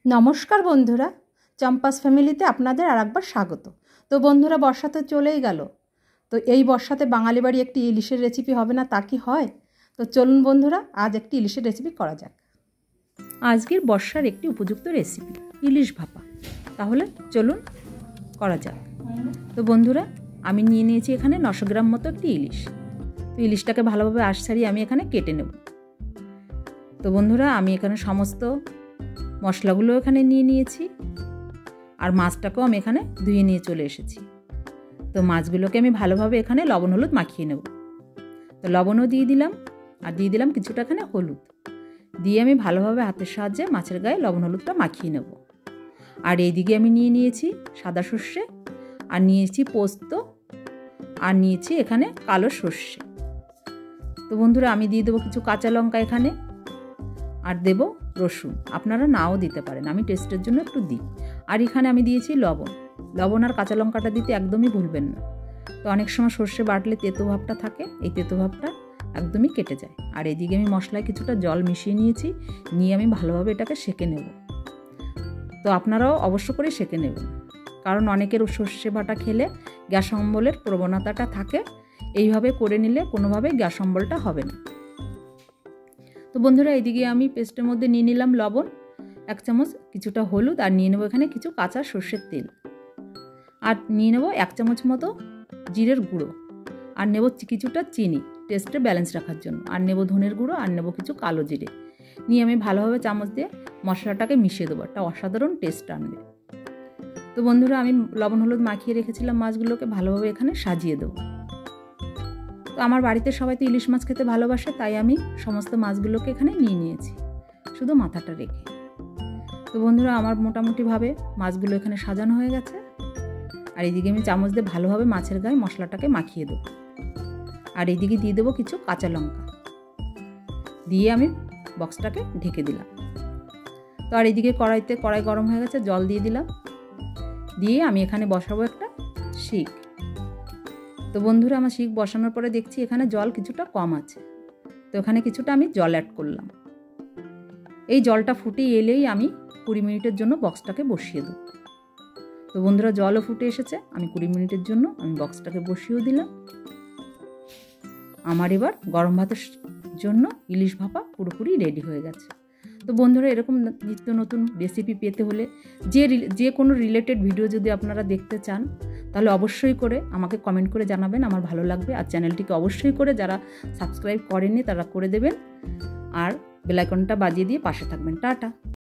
নমস্কার বন্ধুরা, চম্পাস ফ্যামিলিতে আপনাদের আরেকবার স্বাগত। তো বন্ধুরা, বর্ষা তো চলেই গেল। তো এই বর্ষাতে বাঙালি বাড়ি একটি ইলিশের রেসিপি হবে না তা কি হয়? তো চলুন বন্ধুরা, আজ একটি ইলিশের রেসিপি করা যাক। আজকের বর্ষার একটি উপযুক্ত রেসিপি ইলিশ ভাপা। তাহলে চলুন করা যাক। তো বন্ধুরা, আমি নিয়ে নিয়েছি এখানে 900 গ্রাম মতো একটি ইলিশ। তো ইলিশটাকে ভালোভাবে আঁশ ছাড়িয়ে আমি এখানে কেটে নেব। তো বন্ধুরা, আমি এখানে সমস্ত মশলাগুলো এখানে নিয়ে নিয়েছি, আর মাছটাকেও আমি এখানে ধুয়ে নিয়ে চলে এসেছি। তো মাছগুলোকে আমি ভালোভাবে এখানে লবণ হলুদ মাখিয়ে নেব। তো লবণও দিয়ে দিলাম, আর দিয়ে দিলাম কিছুটা এখানে হলুদ দিয়ে আমি ভালোভাবে হাতের সাহায্যে মাছের গায়ে লবণ হলুদটা মাখিয়ে নেব। আর এইদিকে আমি নিয়ে নিয়েছি সাদা সর্ষে, আর নিয়েছি পোস্ত, আর নিয়েছি এখানে কালো সর্ষে। তো বন্ধুরা, আমি দিয়ে দেবো কিছু কাঁচা লঙ্কা এখানে, আর দেব রসুন। আপনারা নাও দিতে পারেন, আমি টেস্টের জন্য একটু দিই। আর এখানে আমি দিয়েছি লবণ আর কাঁচা লঙ্কাটা দিতে একদমই ভুলবেন না। তো অনেক সময় সর্ষে বাটলে তেতো ভাবটা থাকে, এই তেতো ভাবটা একদমই কেটে যায়। আর এইদিকে আমি মশলায় কিছুটা জল মিশিয়ে নিয়েছি, নিয়ে আমি ভালোভাবে এটাকে সেঁকে নেব। তো আপনারাও অবশ্য করে সেঁকে নেবেন, কারণ অনেকের সর্ষে বাটা খেলে গ্যাস অম্বলের প্রবণতাটা থাকে। এইভাবে করে নিলে কোনোভাবে গ্যাস অম্বলটা হবে না। তো বন্ধুরা, এইদিকে আমি পেস্টের মধ্যে নিয়ে নিলাম লবণ 1 চামচ, কিছুটা হলুদ, আর নিয়ে নেবো এখানে কিছু কাঁচা সর্ষের তেল, আর নিয়ে নেবো 1 চামচ মতো জিরের গুঁড়ো, আর নেব কিছুটা চিনি টেস্টে ব্যালেন্স রাখার জন্য, আর নেব ধনের গুঁড়ো, আর নেব কিছু কালো জিরে। নিয়ে আমি ভালোভাবে চামচ দিয়ে মশলাটাকে মিশিয়ে দেবো, একটা অসাধারণ টেস্ট আনবে। তো বন্ধুরা, আমি লবণ হলুদ মাখিয়ে রেখেছিলাম মাছগুলোকে ভালোভাবে এখানে সাজিয়ে দেবো। তো আমার বাড়িতে সবাই তো ইলিশ মাছ খেতে ভালোবাসে, তাই আমি সমস্ত মাছগুলোকে এখানে নিয়ে নিয়েছি, শুধু মাথাটা রেখে। তো বন্ধুরা, আমার মোটামুটিভাবে মাছগুলো এখানে সাজানো হয়ে গেছে। আর এইদিকে আমি চামচ দিয়ে ভালোভাবে মাছের গায়ে মশলাটাকে মাখিয়ে দেবো। আর এইদিকে দিয়ে দেবো কিছু কাঁচা লঙ্কা, দিয়ে আমি বক্সটাকে ঢেকে দিলাম। তো আর এইদিকে কড়াই গরম হয়ে গেছে, জল দিয়ে দিলাম, দিয়ে আমি এখানে বসাবো একটা শিক। তো বন্ধুরা, আমার শিক বসানোর পরে দেখছি এখানে জল কিছুটা কম আছে, তো এখানে কিছুটা আমি জল অ্যাড করলাম। এই জলটা ফুটে এলেই আমি 20 মিনিটের জন্য বক্সটাকে বসিয়ে দেব। তো বন্ধুরা, জলও ফুটে এসেছে, আমি 20 মিনিটের জন্য আমি বক্সটাকে বসিয়েও দিলাম। আমার এবার গরম ভাতের জন্য ইলিশ ভাপা পুরোপুরি রেডি হয়ে গেছে। তো বন্ধুরা, এরকম নিত্য নতুন রেসিপি পেতে হলে যে কোনো রিলেটেড ভিডিও যদি আপনারা দেখতে চান, তাহলে অবশ্যই করে আমাকে কমেন্ট করে জানাবেন, আমার ভালো লাগবে। আর চ্যানেলটিকে অবশ্যই করে যারা সাবস্ক্রাইব করেননি তারা করে দেবেন, আর বেল আইকনটা বাজিয়ে দিয়ে পাশে থাকবেন। টাটা।